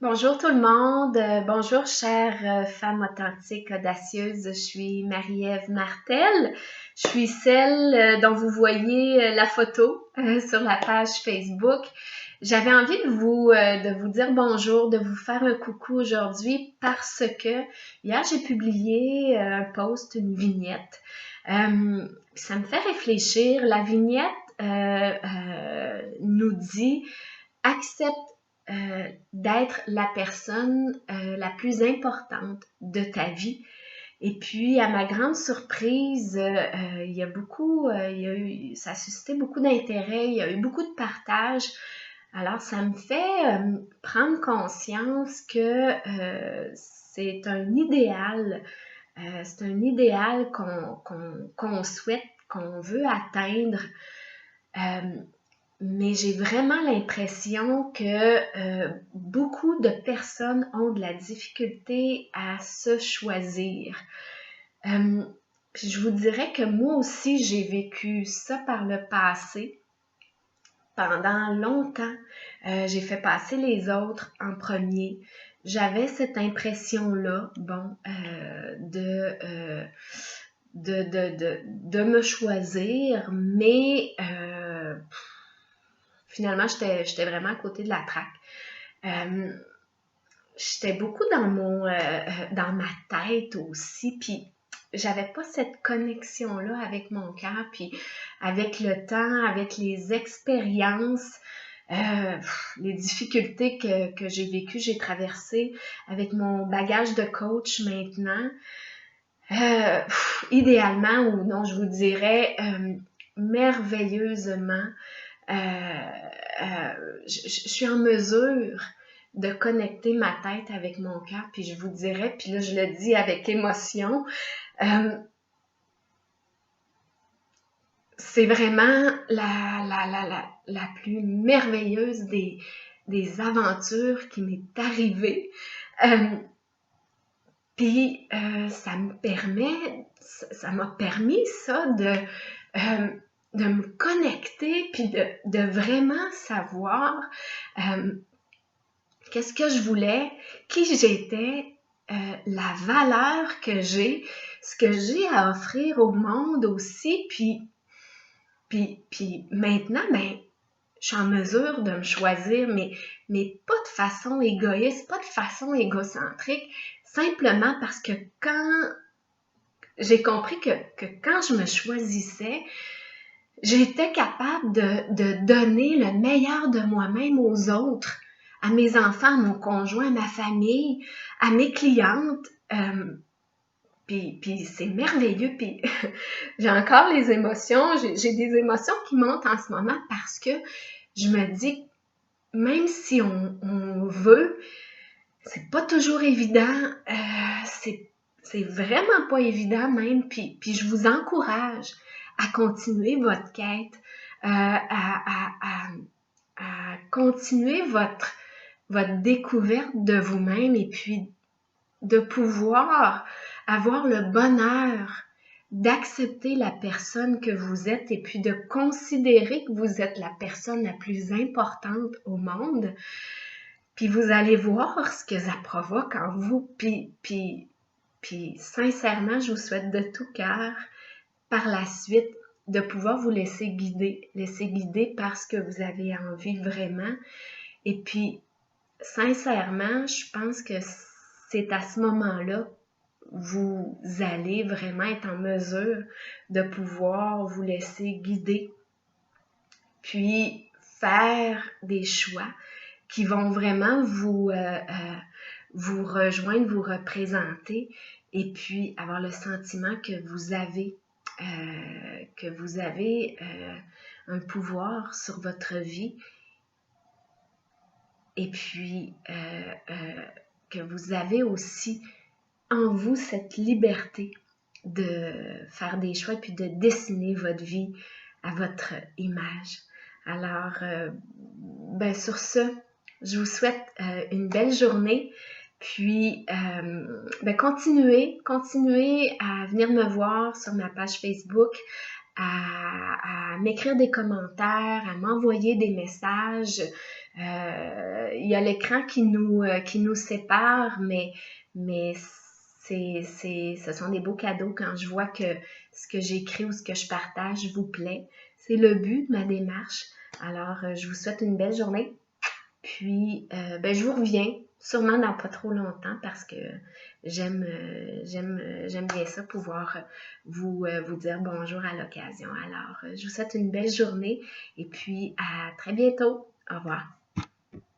Bonjour tout le monde, bonjour chère femme authentique, audacieuse, je suis Marie-Ève Martel, je suis celle dont vous voyez la photo sur la page Facebook. J'avais envie de vous dire bonjour, de vous faire un coucou aujourd'hui parce que hier j'ai publié un post, une vignette. Ça me fait réfléchir, la vignette nous dit accepte d'être la personne la plus importante de ta vie. Et puis, à ma grande surprise, il y a ça a suscité beaucoup d'intérêt, il y a eu beaucoup de partage. Alors, ça me fait prendre conscience que c'est un idéal qu'on souhaite, qu'on veut atteindre. Mais j'ai vraiment l'impression que beaucoup de personnes ont de la difficulté à se choisir. Puis je vous dirais que moi aussi, j'ai vécu ça par le passé. Pendant longtemps, j'ai fait passer les autres en premier. J'avais cette impression-là, de me choisir, mais finalement, j'étais vraiment à côté de la traque. J'étais beaucoup dans ma tête aussi, puis j'avais pas cette connexion-là avec mon cœur, puis avec le temps, avec les expériences, les difficultés que j'ai vécues, j'ai traversées avec mon bagage de coach maintenant. Idéalement, ou non, je vous dirais merveilleusement, je suis en mesure de connecter ma tête avec mon cœur, puis je vous dirais, puis là je le dis avec émotion, c'est vraiment la plus merveilleuse des aventures qui m'est arrivée. Puis ça m'a permis ça de me connecter, puis de vraiment savoir qu'est-ce que je voulais, qui j'étais, la valeur que j'ai, ce que j'ai à offrir au monde aussi, puis maintenant, je suis en mesure de me choisir, mais pas de façon égoïste, pas de façon égocentrique, simplement parce que quand j'ai compris que quand je me choisissais, j'étais capable de donner le meilleur de moi-même aux autres, à mes enfants, à mon conjoint, à ma famille, à mes clientes. Puis c'est merveilleux. Puis j'ai encore les émotions. J'ai des émotions qui montent en ce moment parce que je me dis, même si on veut, c'est pas toujours évident. C'est vraiment pas évident même. Puis je vous encourage à continuer votre quête, à continuer votre découverte de vous-même et puis de pouvoir avoir le bonheur d'accepter la personne que vous êtes et puis de considérer que vous êtes la personne la plus importante au monde. Puis vous allez voir ce que ça provoque en vous. Puis sincèrement, je vous souhaite de tout cœur par la suite de pouvoir vous laisser guider par ce que vous avez envie vraiment. Et puis, sincèrement, je pense que c'est à ce moment-là vous allez vraiment être en mesure de pouvoir vous laisser guider, puis faire des choix qui vont vraiment vous rejoindre, vous représenter, et puis avoir le sentiment que vous avez un pouvoir sur votre vie, et puis que vous avez aussi en vous cette liberté de faire des choix puis de dessiner votre vie à votre image. Alors, sur ce, je vous souhaite une belle journée. Puis, continuez à venir me voir sur ma page Facebook, à m'écrire des commentaires, à m'envoyer des messages. il y a l'écran qui nous sépare, mais ce sont des beaux cadeaux quand je vois que ce que j'écris ou ce que je partage vous plaît. C'est le but de ma démarche. Alors, je vous souhaite une belle journée. Puis, je vous reviens sûrement dans pas trop longtemps parce que j'aime bien ça, pouvoir vous dire bonjour à l'occasion. Alors, je vous souhaite une belle journée et puis à très bientôt. Au revoir.